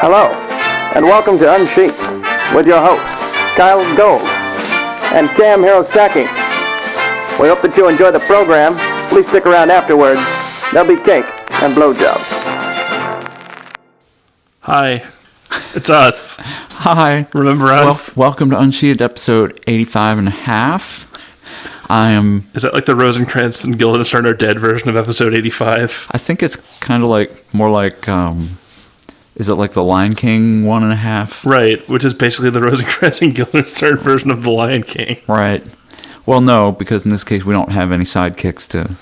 Hello, and welcome to Unsheathed with your hosts, Kyle Gold and Cam Hirosaki. We hope that you enjoy the program. Please stick around afterwards. There'll be cake and blowjobs. Hi, it's us. Hi. Remember us? Welcome to Unsheathed, episode 85 and a half. Is that like the Rosencrantz and Guildenstern are dead version of episode 85? I think it's kind of more like, is it like the Lion King 1.5? Right, which is basically the Rosencrantz and Guildenstern version of the Lion King. Right. Well, no, because in this case we don't have any sidekicks to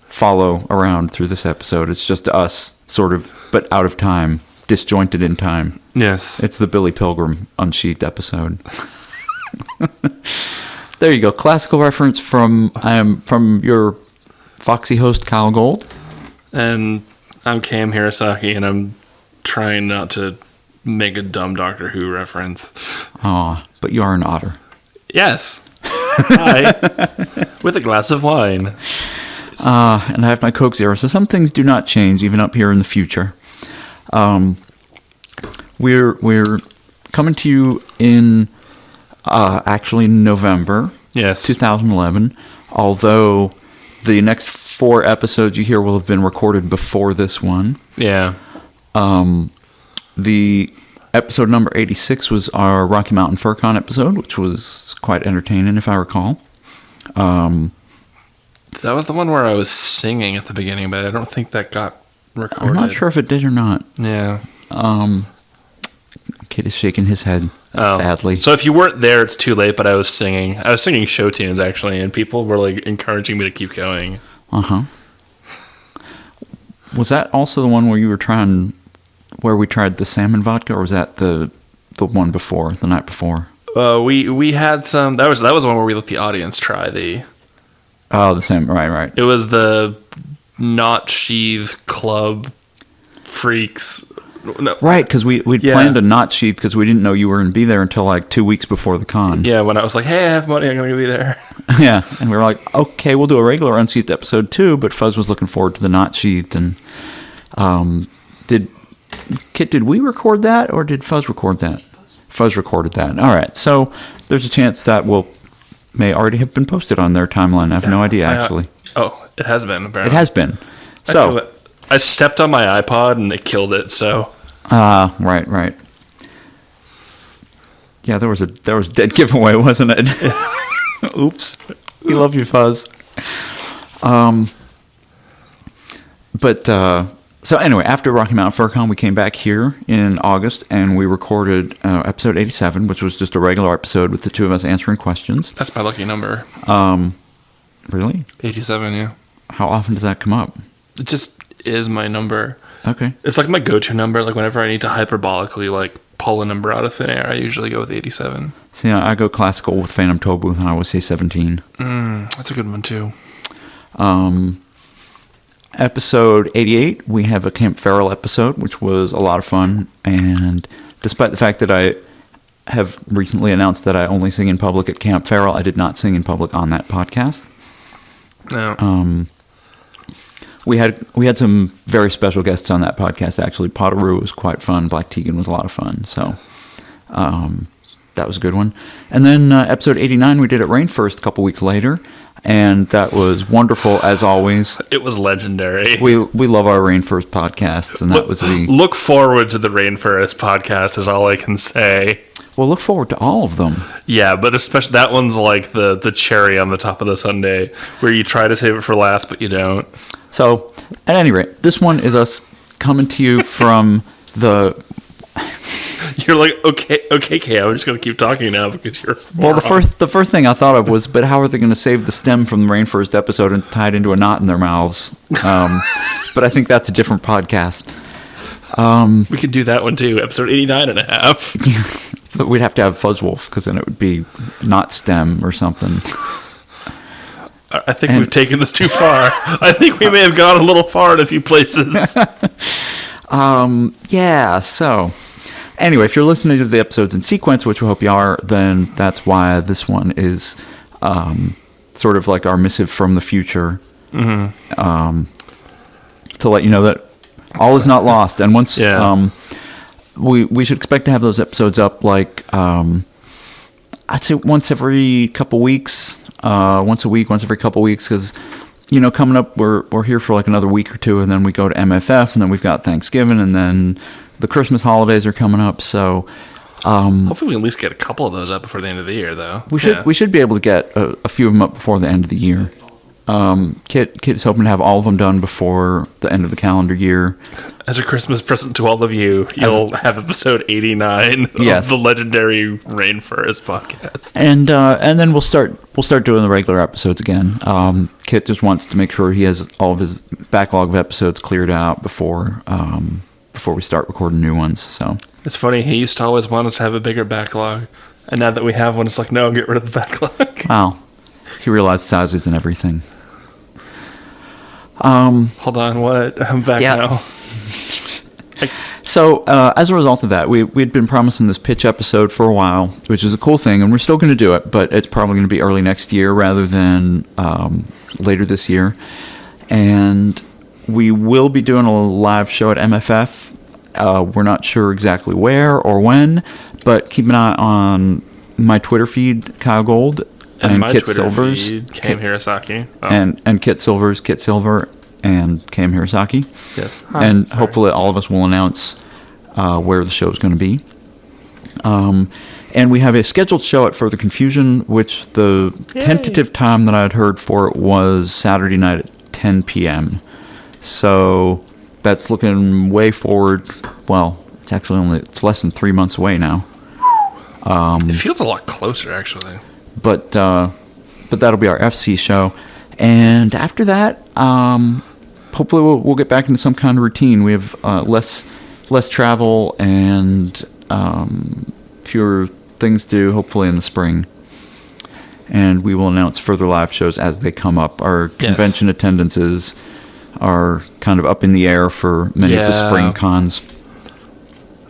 follow around through this episode. It's just us, sort of, but out of time, disjointed in time. Yes. It's the Billy Pilgrim Unsheathed episode. There you go. Classical reference from your foxy host, Kyle Gold. And I'm Cam Hirosaki, and I'm trying not to make a dumb Doctor Who reference. Aw, but you are an otter. Yes. Hi. With a glass of wine. And I have my Coke Zero, so some things do not change, even up here in the future. We're coming to you in actually November, Yes, 2011. Although the next 4 episodes you hear will have been recorded before this one. Yeah. The episode number 86 was our Rocky Mountain FurCon episode, which was quite entertaining, if I recall. That was the one where I was singing at the beginning, but I don't think that got recorded. I'm not sure if it did or not. Yeah. Kid is shaking his head, sadly. So if you weren't there, it's too late, but I was singing. I was singing show tunes, actually, and people were, like, encouraging me to keep going. Uh-huh. Was that also the one where where we tried the salmon vodka, or was that the one before, the night before? We had some, that was the one where we let the audience try the... Oh, the salmon, right. It was the Not Sheathed Club Freaks... No. Right, because we'd planned a not sheath because we didn't know you were going to be there until like 2 weeks before the con. Yeah, when I was like, hey, I have money, I'm going to be there. Yeah, and we were like, okay, we'll do a regular Unsheathed episode too, but Fuzz was looking forward to the not sheathed. And did we record that, or did Fuzz record that? Fuzz recorded that. All right, so there's a chance that may already have been posted on their timeline. I have no idea, actually. It has been, apparently. It has been. So I stepped on my iPod and it killed it, so... Right. Yeah, there was a dead giveaway, wasn't it? Oops. We love you, Fuzz. So anyway, after Rocky Mountain FurCon, we came back here in August, and we recorded episode 87, which was just a regular episode with the two of us answering questions. That's my lucky number. Really? 87, yeah. How often does that come up? It just is my number. Okay. It's like my go-to number. Like whenever I need to hyperbolically like pull a number out of thin air, I usually go with 87. So yeah, I go classical with Phantom Tollbooth, and I always say 17. That's a good one too. Episode 88, we have a Camp Farrell episode, which was a lot of fun. And despite the fact that I have recently announced that I only sing in public at Camp Farrell, I did not sing in public on that podcast. No. We had some very special guests on that podcast, actually. Potteroo was quite fun. Black Tegan was a lot of fun. So that was a good one. And then episode 89 we did at Rainforest a couple weeks later, and that was wonderful as always. It was legendary. We love our Rainforest podcasts, and that was the... Look forward to the Rainforest podcast is all I can say. Well, look forward to all of them. Yeah, but especially that one's like the cherry on the top of the sundae, where you try to save it for last, but you don't. So, at any rate, this one is us coming to you from the... You're like, okay, I'm just going to keep talking now because you're... Well, the first thing I thought of was, but how are they going to save the stem from the Rainforest episode and tie it into a knot in their mouths? But I think that's a different podcast. We could do that one too, episode 89 and a half. But we'd have to have Fuzzwolf, because then it would be not stem or something. I think we've taken this too far. I think we may have gone a little far in a few places. Yeah, so... Anyway, if you're listening to the episodes in sequence, which we hope you are, then that's why this one is sort of like our missive from the future. Mm-hmm. To let you know that all is not lost. And once we should expect to have those episodes up like I'd say once every couple weeks, once a week, once every couple weeks, because coming up we're here for like another week or two, and then we go to MFF, and then we've got Thanksgiving, and then the Christmas holidays are coming up. So hopefully we can at least get a couple of those up before the end of the year, though. We should be able to get a few of them up before the end of the year. Kit is hoping to have all of them done before the end of the calendar year. As a Christmas present to all of you, you'll have episode 89 of the legendary Rainforest podcast. And then we'll start doing the regular episodes again. Kit just wants to make sure he has all of his backlog of episodes cleared out before we start recording new ones. So it's funny, he used to always want us to have a bigger backlog, and now that we have one, it's like, no, get rid of the backlog. Wow, he realized sizes and everything. Hold on, what? I'm back now. So, as a result of that, we'd been promising this pitch episode for a while, which is a cool thing, and we're still going to do it, but it's probably going to be early next year rather than later this year. And we will be doing a live show at MFF. We're not sure exactly where or when, but keep an eye on my Twitter feed, Kyle Gold, and my Kit Twitter Silvers, feed, Cam Hirosaki. Oh. and Kit Silvers, Kit Silver, and Cam Hirosaki. Yes. Hopefully all of us will announce where the show is going to be. And we have a scheduled show at Further Confusion, which the tentative time that I had heard for it was Saturday night at 10 p.m. So that's looking way forward. Well, it's less than 3 months away now. It feels a lot closer, actually. But that'll be our FC show, and after that, hopefully we'll get back into some kind of routine. We have less travel and fewer things to do, hopefully in the spring. And we will announce further live shows as they come up. Our convention attendances are kind of up in the air for many of the spring cons.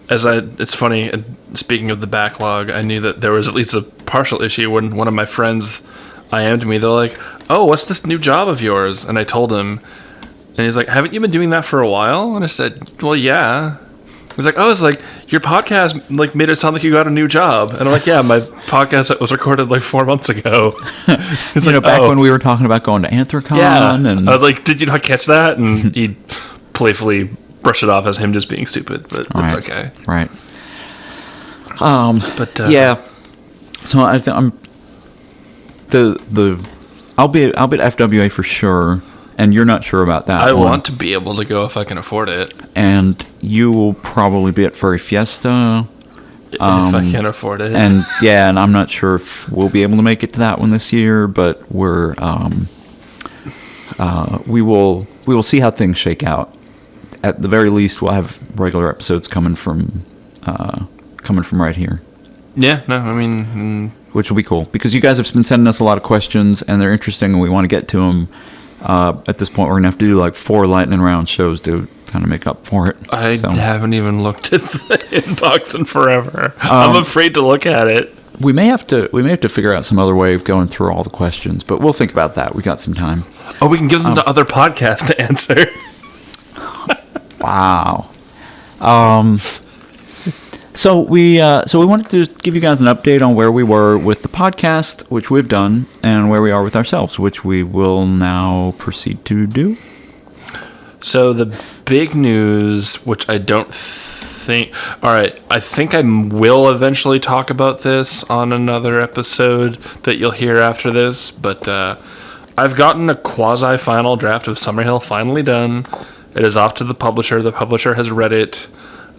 It's funny, speaking of the backlog, I knew that there was at least a partial issue when one of my friends IM'd me. They're like, oh, what's this new job of yours? And I told him, and he's like, haven't you been doing that for a while? And I said, well, yeah. He's like, oh, it's like, your podcast like made it sound like you got a new job. And I'm like, yeah, my podcast that was recorded like 4 months ago. He's like, back when we were talking about going to Anthrocon. Yeah. And I was like, did you not catch that? And he playfully brush it off as him just being stupid, but it's okay. Right. Yeah. So I think I'll be at FWA for sure, and you're not sure about that. I want to be able to go if I can afford it. And you will probably be at Furry Fiesta. If I can afford it. And I'm not sure if we'll be able to make it to that one this year, but we will see how things shake out. At the very least, we'll have regular episodes coming from right here. Yeah, no, I mean... Which will be cool, because you guys have been sending us a lot of questions, and they're interesting, and we want to get to them. At this point, we're going to have to do like 4 lightning round shows to kind of make up for it. I haven't even looked at the inbox in forever. I'm afraid to look at it. We may have to figure out some other way of going through all the questions, but we'll think about that. We got some time. Oh, we can give them to other podcasts to answer. Wow. So we wanted to give you guys an update on where we were with the podcast, which we've done, and where we are with ourselves, which we will now proceed to do. So the big news, which I don't think... All right, I think I will eventually talk about this on another episode that you'll hear after this, but I've gotten a quasi-final draft of Summerhill finally done. It is off to the publisher. The publisher has read it.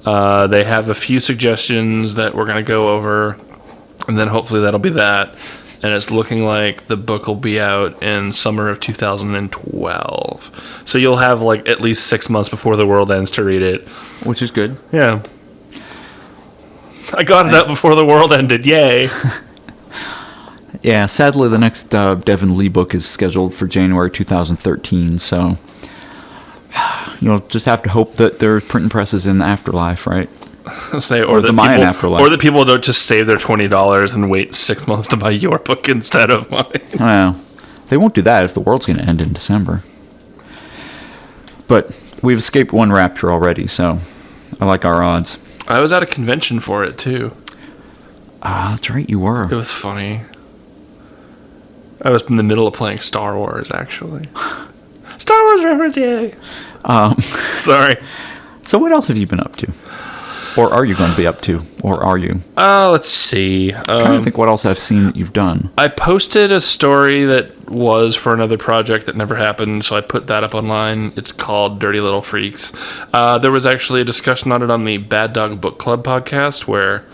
They have a few suggestions that we're going to go over, and then hopefully that'll be that. And it's looking like the book will be out in summer of 2012. So you'll have like at least 6 months before the world ends to read it. Which is good. Yeah. I got it out before the world ended. Yay. Yeah, sadly the next Devin Lee book is scheduled for January 2013, so you'll just have to hope that there are printing presses in the afterlife, right? Or the Mayan afterlife. Or the people don't just save their $20 and wait 6 months to buy your book instead of mine. Well, they won't do that if the world's going to end in December. But we've escaped one rapture already, so I like our odds. I was at a convention for it, too. That's right, you were. It was funny. I was in the middle of playing Star Wars, actually. Star Wars reference, yay! Sorry. So what else have you been up to? Or are you going to be up to? Or are you? Let's see. I'm trying to think what else I've seen that you've done. I posted a story that was for another project that never happened, so I put that up online. It's called Dirty Little Freaks. There was actually a discussion on it on the Bad Dog Book Club podcast, where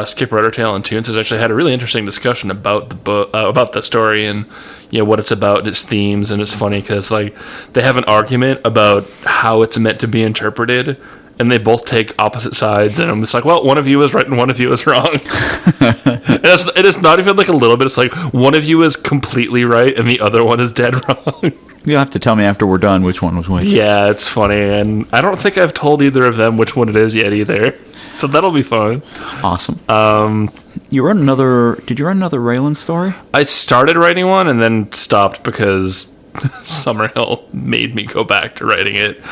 Skip Ruddertail and Toons has actually had a really interesting discussion about the book, about the story, and what it's about and its themes. And it's funny because they have an argument about how it's meant to be interpreted. And they both take opposite sides, and I'm just like, well, one of you is right and one of you is wrong. It is not even like a little bit. It's like one of you is completely right and the other one is dead wrong. You'll have to tell me after we're done which one was which. Yeah, it's funny, and I don't think I've told either of them which one it is yet either. So that'll be fun. Awesome. Did you run another Raylan story? I started writing one and then stopped because Summerhill made me go back to writing it.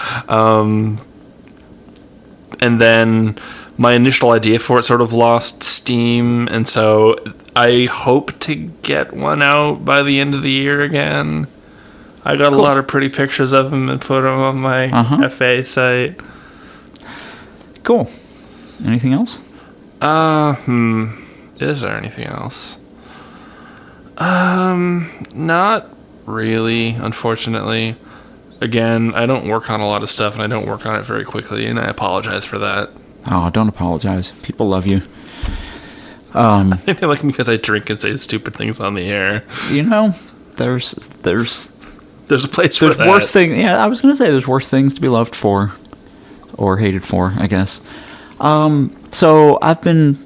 And then my initial idea for it sort of lost steam, and so I hope to get one out by the end of the year again. I got a lot of pretty pictures of them and put them on my FA site. Cool. Anything else? Is there anything else? Not really, unfortunately. Again, I don't work on a lot of stuff, and I don't work on it very quickly, and I apologize for that. Oh, don't apologize. People love you. I think they like me because I drink and say stupid things on the air. There's a place for that. There's worse things. Yeah, I was going to say there's worse things to be loved for, or hated for, I guess. So I've been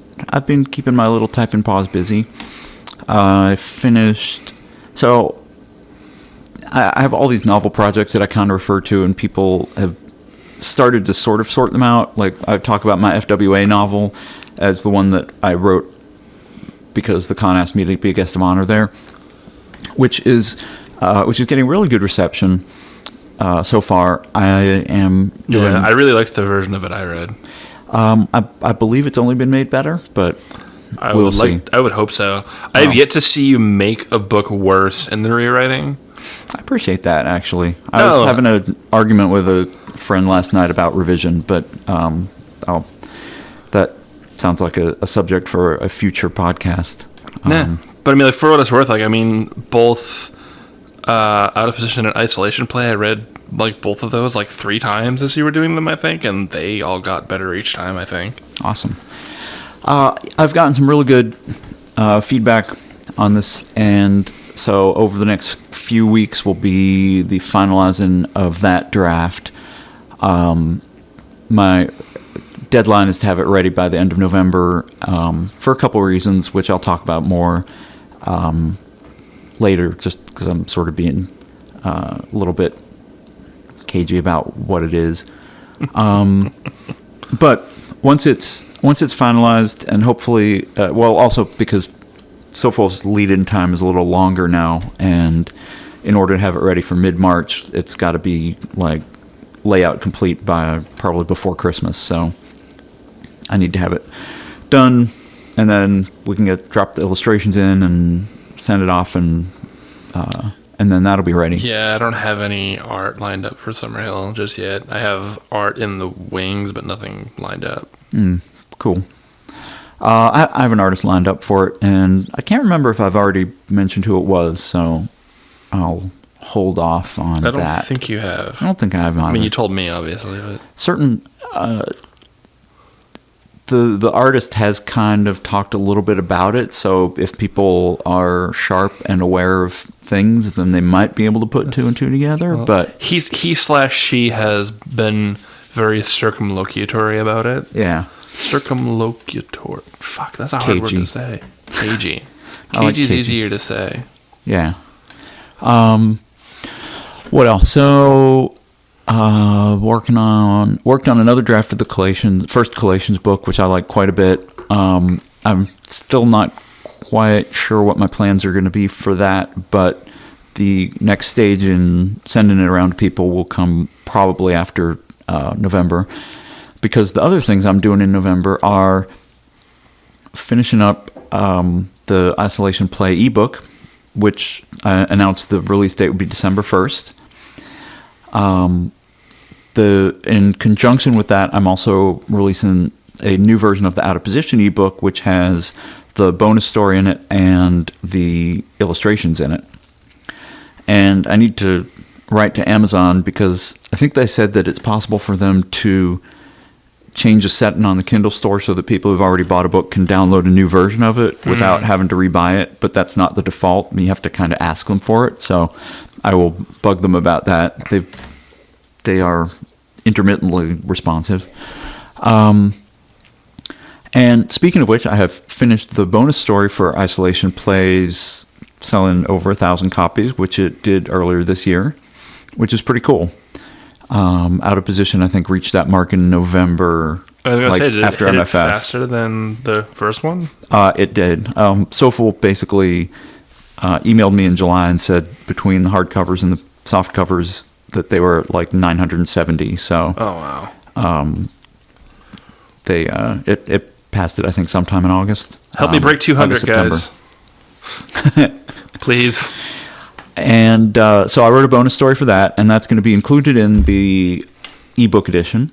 keeping my little type and pause busy. I finished. So I have all these novel projects that I kind of refer to, and people have started to sort of sort them out. Like, I talk about my FWA novel as the one that I wrote because the con asked me to be a guest of honor there, which is getting really good reception so far. I am doing. Yeah, I really liked the version of it I read. I believe it's only been made better, but we'll see. I would hope so. I have yet to see you make a book worse in the rewriting. I appreciate that, actually. I was having an argument with a friend last night about revision, but that sounds like a subject for a future podcast. But I mean, for what it's worth, both Out of Position and Isolation Play, I read both of those 3 times as you were doing them, I think, and they all got better each time, I think. Awesome. I've gotten some really good feedback on this, and so over the next few weeks will be the finalizing of that draft. My deadline is to have it ready by the end of November for a couple of reasons, which I'll talk about more later, just because I'm sort of being a little bit cagey about what it is. But once it's finalized, and hopefully, also because Sofol's lead-in time is a little longer now, and in order to have it ready for mid-March, it's got to be layout complete by probably before Christmas. So I need to have it done, and then we can drop the illustrations in and send it off, and then that'll be ready. Yeah, I don't have any art lined up for Summerhill just yet. I have art in the wings, but nothing lined up. Cool. I have an artist lined up for it, and I can't remember if I've already mentioned who it was, so I'll hold off on that. I don't think you have. I don't think I have either. I mean, you told me, obviously. But certain... The artist has kind of talked a little bit about it, so if people are sharp and aware of things, then they might be able to put 2 and 2 together. Well, but he/she has been very circumlocutory about it. Yeah. Circumlocutor. Fuck, that's a hard word to say. Cagey. Cagey is easier to say. Yeah. What else? So, worked on another draft of the first Collations book, which I like quite a bit. I'm still not quite sure what my plans are going to be for that, but the next stage in sending it around to people will come probably after November. because the other things I'm doing in November are finishing up the Isolation Play ebook, which I announced the release date would be December 1st. In conjunction with that, I'm also releasing a new version of the Out of Position ebook, which has the bonus story in it and the illustrations in it. And I need to write to Amazon because I think they said that it's possible for them to change a setting on the Kindle store so that people who've already bought a book can download a new version of it without having to rebuy it, but that's not the default. You have to kind of ask them for it, so I will bug them about that. They are intermittently responsive. And speaking of which, I have finished the bonus story for Isolation Plays, selling over 1,000 copies, which it did earlier this year, which is pretty cool. Out of Position, I think, reached that mark in November. I was going to say, did after it hit MFF. it faster than the first one? It did. Sofel basically emailed me in July and said between the hardcovers and the soft covers that they were like 970. So, Oh, wow. it passed it, I think, sometime in August. Help me break 200, August, guys. Please. And so I wrote a bonus story for that, and that's going to be included in the ebook edition.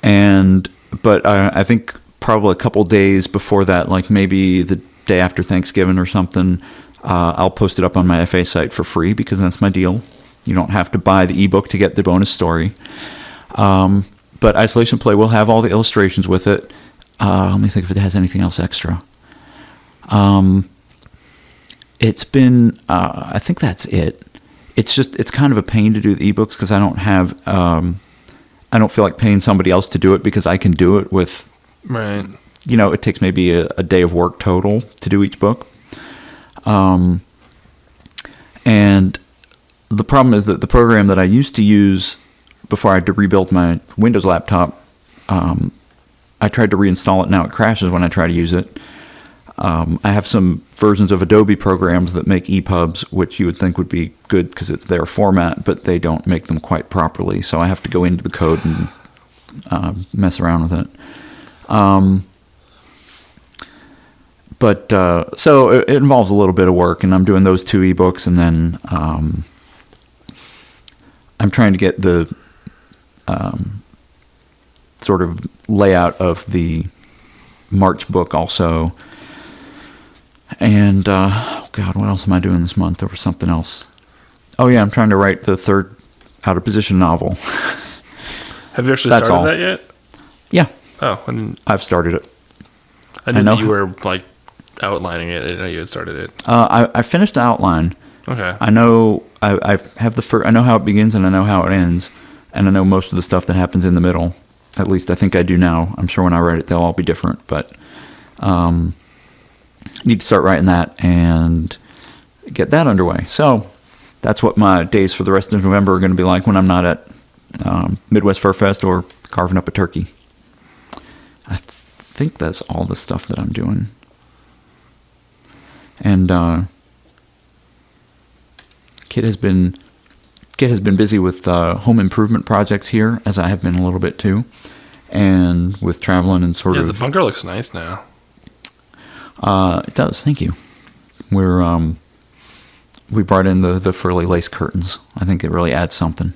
But I think probably a couple days before that, like maybe the day after Thanksgiving or something, I'll post it up on my FA site for free because that's my deal. You don't have to buy the ebook to get the bonus story. But Isolation Play will have all the illustrations with it. Let me think if it has anything else extra. It's been, I think that's it. It's kind of a pain to do the ebooks because I don't have, I don't feel like paying somebody else to do it because I can do it with, Right. it takes maybe a day of work total to do each book. And the problem is that the program that I used to use before I had to rebuild my Windows laptop, I tried to reinstall it. Now it crashes when I try to use it. I have some versions of Adobe programs that make EPUBs, which you would think would be good because it's their format, but they don't make them quite properly. So I have to go into the code and mess around with it. So it involves a little bit of work, and I'm doing those 2 ebooks, and then I'm trying to get the sort of layout of the March book also. And, God, what else am I doing this month? There was something else. Oh, yeah, I'm trying to write the 3rd Out of Position novel. Have you actually That's started all. that yet? Yeah, Oh, I've started it. I knew know. that you were, like, outlining it. I didn't know you had started it. I finished the outline. Okay. I know I have I know how it begins and I know how it ends, and I know most of the stuff that happens in the middle. At least I think I do now. I'm sure when I write it, they'll all be different, but need to start writing that and get that underway. So that's what my days for the rest of November are going to be like when I'm not at Midwest Fur Fest or carving up a turkey. I think that's all the stuff that I'm doing. And Kit has been busy with home improvement projects here, as I have been a little bit too, and with traveling and sort Yeah, of. the bunker looks nice now. It does. Thank you. We brought in the frilly lace curtains. I think it really adds something.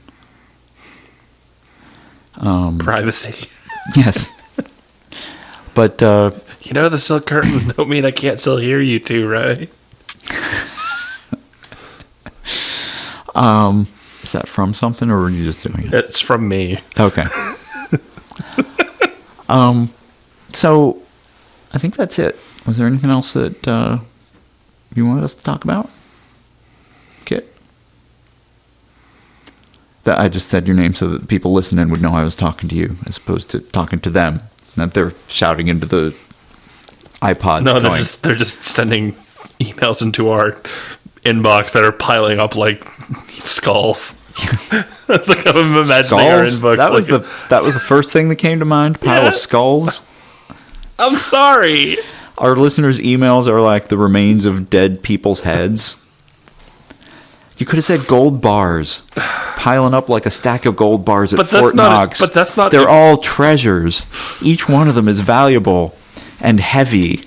Privacy. Yes. But You know the silk curtains don't mean I can't still hear you two, right? is that from something, or are you just doing it? It's from me. Okay. So I think that's it. Was there anything else that you wanted us to talk about, Kit? That I just said your name so that the people listening would know I was talking to you, as opposed to talking to them. That they're shouting into the iPods. No, going, they're just sending emails into our inbox that are piling up like skulls. That's like I'm imagining our skulls. inbox. That was the first thing that came to mind. Pile of Yeah. skulls. I'm sorry. Our listeners' emails are like the remains of dead people's heads. You could have said gold bars, piling up like a stack of gold bars at But that's Fort not- Knox. but that's not- They're all treasures. Each one of them is valuable and heavy.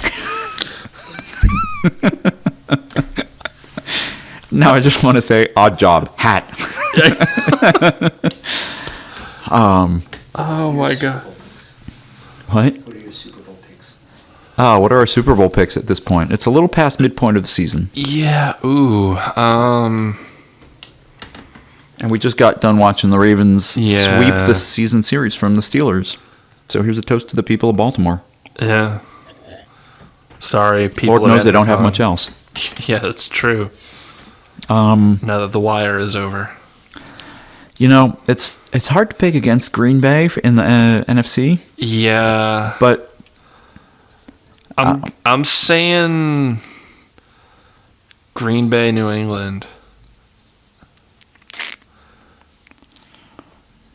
Now I just want to say, odd job, hat. Oh my god. What? What are your Super Bowl picks? Oh, what are our Super Bowl picks at this point? It's a little past midpoint of the season. Yeah. Ooh. And we just got done watching the Ravens Yeah. sweep the season series from the Steelers. So here's a toast to the people of Baltimore. Yeah. Sorry, people. Lord at knows they don't have Anaheim. much else. Yeah, that's true. Now that the wire is over. You know, it's hard to pick against Green Bay in the NFC, Yeah. but I'm saying Green Bay, New England.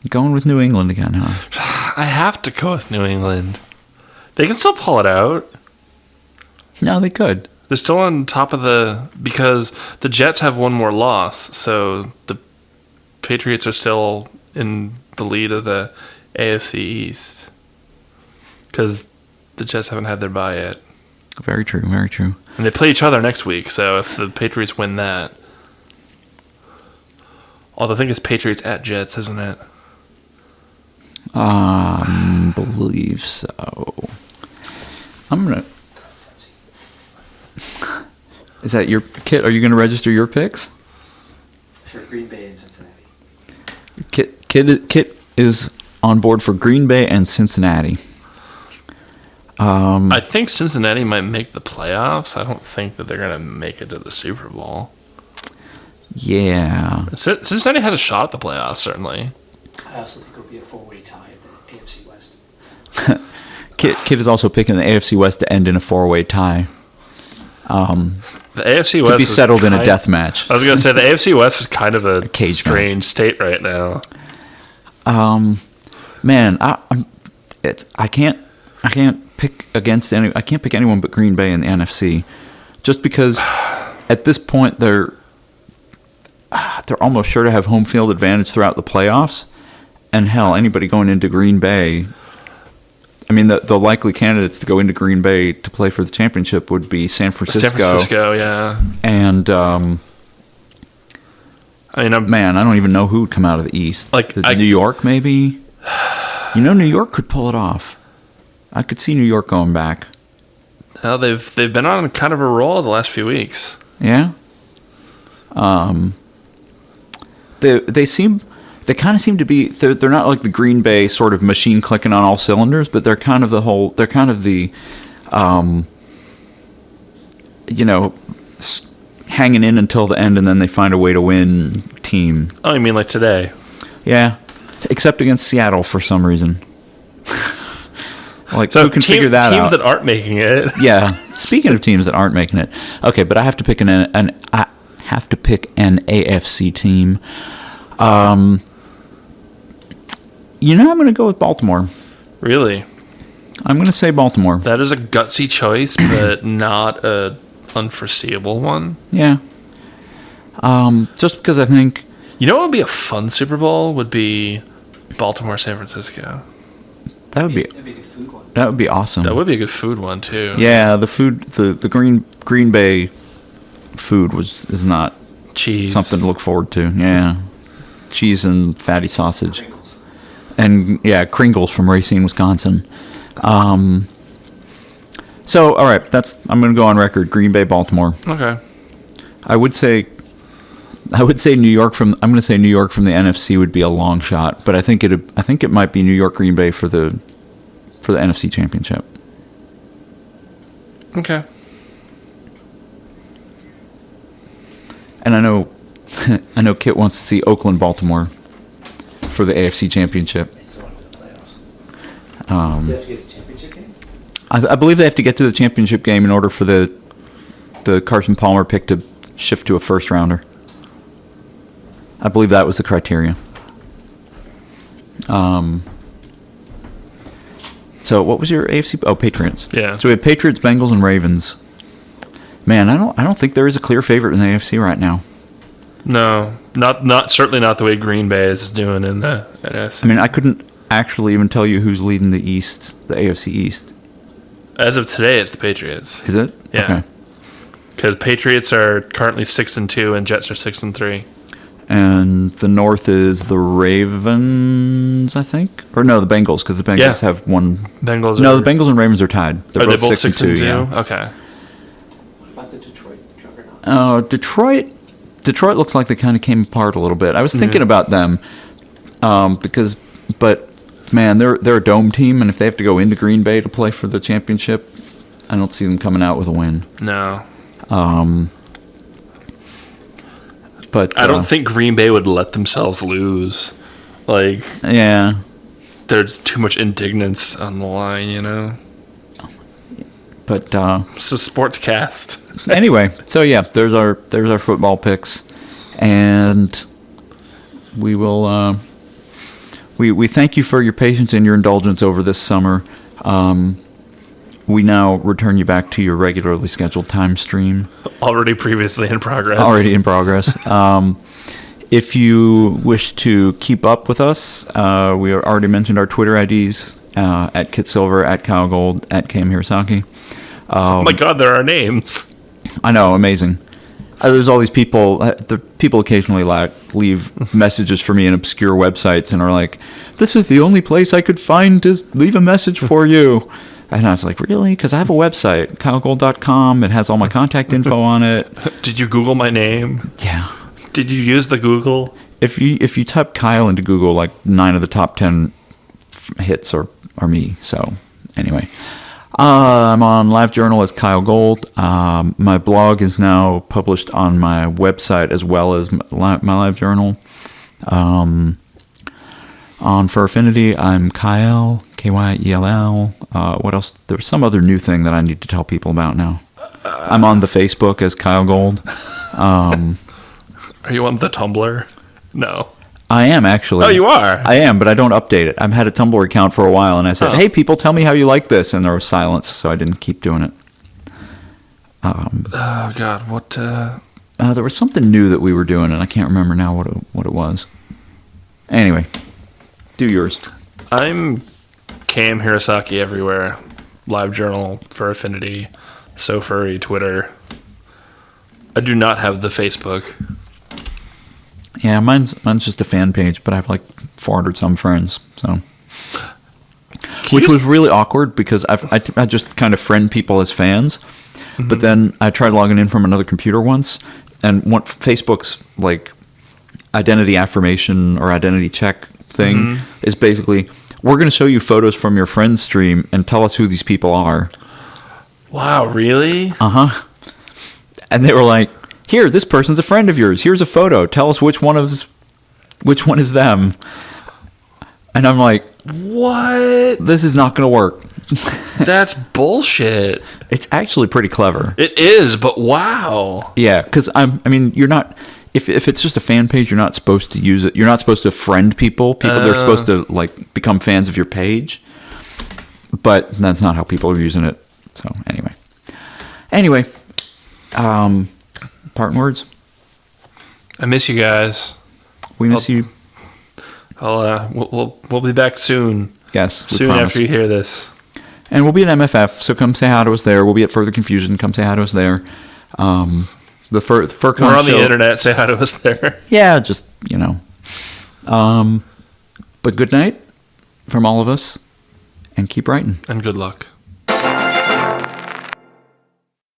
going with New England again, huh? I have to go with New England. They can still pull it out. No, they could. They're still on top of because the Jets have one more loss, so the Patriots are still in the lead of the AFC East. Because the Jets haven't had their bye yet. Very true, very true. And they play each other next week, so if the Patriots win that. Although I think it's Patriots at Jets, isn't it? Believe so. I'm gonna. Is that your Kit? Are you gonna register your picks? Sure, Green Bay and Cincinnati. Kit is on board for Green Bay and Cincinnati. I think Cincinnati might make the playoffs. I don't think that they're going to make it to the Super Bowl. Yeah. Cincinnati has a shot at the playoffs, certainly. I also think it'll be a four-way tie in the AFC West. Kit is also picking the AFC West to end in a four-way tie. The AFC West To be is settled in a kind- death match. I was going to say, the AFC West is kind of a cage strange state right now. Man, I can't pick against any. I can't pick anyone but Green Bay in the NFC, just because at this point they're almost sure to have home field advantage throughout the playoffs, and hell, anybody going into Green Bay. I mean, the likely candidates to go into Green Bay to play for the championship would be San Francisco. San Francisco, yeah. And I mean, man, I don't even know who would come out of the East. Like, New York, maybe. You know, New York could pull it off. I could see New York going back. well, they've been on kind of a roll the last few weeks. Yeah. They kind of seem to be. They're not like the Green Bay sort of machine clicking on all cylinders, but they're kind of the hanging in until the end, and then they find a way to win team. Oh, you mean like today? Yeah, except against Seattle for some reason. Like, So who can figure that teams out? that aren't making it. Yeah. Speaking of teams that aren't making it, okay, but I have to pick an AFC team. I'm going to go with Baltimore. Really? I'm going to say Baltimore. That is a gutsy choice, but not a unforeseeable one. Yeah. Just because I think You know what would be a fun Super Bowl? Would be Baltimore, San Francisco. that would be That'd be a good food one. that would be awesome. That would be a good food one too. Yeah, the food, the Green Bay food is not Cheese. something to look forward to. Yeah, cheese and fatty sausage. Pringles. And yeah, Kringles from Racine, Wisconsin. So all right, I'm going to go on record. Green Bay, Baltimore. Okay. I would say New York from. I'm going to say New York from the NFC would be a long shot, but I think it might be New York, Green Bay for the NFC Championship. Okay. And I know Kit wants to see Oakland, Baltimore for the AFC Championship. It's the one for the playoffs. Do you have to get the championship game? I believe they have to get to the championship game in order for the Carson Palmer pick to shift to a first rounder. I believe that was the criteria. So what was your AFC? Oh, Patriots. Yeah. So we have Patriots, Bengals, and Ravens. Man, I don't think there is a clear favorite in the AFC right now. No, not certainly not the way Green Bay is doing in the NFC. I mean, I couldn't actually even tell you who's leading the East, the AFC East. As of today, it's the Patriots. Is it? Yeah. Okay. Because Patriots are currently 6-2 and Jets are 6-3. And the North is the Ravens, I think, or no, the Bengals, because the Bengals have one. Bengals. No, the Bengals and Ravens are tied. They're Are both they both 6-2. 6-2? Yeah. Okay. What about the Detroit juggernaut? Oh, Detroit looks like they kind of came apart a little bit. I was thinking about them, but man, they're a dome team, and if they have to go into Green Bay to play for the championship, I don't see them coming out with a win. No. But I don't think Green Bay would let themselves lose. Like, yeah, there's too much indignance on the line, you know? but So sportscast. anyway, so yeah, there's our football picks, and we will we thank you for your patience and your indulgence over this summer. We now return you back to your regularly scheduled time stream. Already previously in progress. Already in progress. If you wish to keep up with us, we already mentioned our Twitter IDs, at Kit Silver, at Kyle Gold, at Cam Hirosaki. Oh my God, there are names. I know, amazing. There's all these people. The people occasionally leave messages for me in obscure websites and are like, "This is the only place I could find to leave a message for you." And I was like, "Really?" Because I have a website, kylegold.com. It has all my contact info on it. Did you Google my name? Yeah. Did you use the Google? If you type Kyle into Google, like 9 of the top 10 hits are me. So anyway. I'm on LiveJournal as Kyle Gold. My blog is now published on my website as well as my LiveJournal. On For Affinity, I'm Kyle, Kyell. What else? There's some other new thing that I need to tell people about now. I'm on the Facebook as Kyle Gold. Are you on the Tumblr? No. I am, actually. Oh, you are? I am, but I don't update it. I've had a Tumblr account for a while, and I said, "Hey, people, tell me how you like this," and there was silence, so I didn't keep doing it. Oh, God, what? There was something new that we were doing, and I can't remember now what it was. Anyway, do yours. I'm Cam Hirosaki everywhere. LiveJournal, For Affinity, So Furry, Twitter. I do not have the Facebook. Yeah, mine's just a fan page, but I have like 400 some friends, so which was really awkward because I just kind of friend people as fans, but then I tried logging in from another computer once, and what Facebook's like identity affirmation or identity check thing is basically, we're going to show you photos from your friend's stream and tell us who these people are. Wow, really? And they were like, "Here, this person's a friend of yours. Here's a photo. Tell us which one is them." And I'm like, What? this is not going to work. That's bullshit. It's actually pretty clever. It is, but wow. Yeah, because you're not. If it's just a fan page, you're not supposed to use it. You're not supposed to friend people. They're supposed to like become fans of your page. But that's not how people are using it. So anyway, parting words. I miss you guys. We miss you. We'll be back soon. Yes, we soon promise. after you hear this. And we'll be at MFF, so come say hi to us there. We'll be at Further Confusion. Come say hi to us there. The FurCon We're on show, the internet. Say hi to us there. Yeah, just, but good night from all of us, and keep writing. And good luck.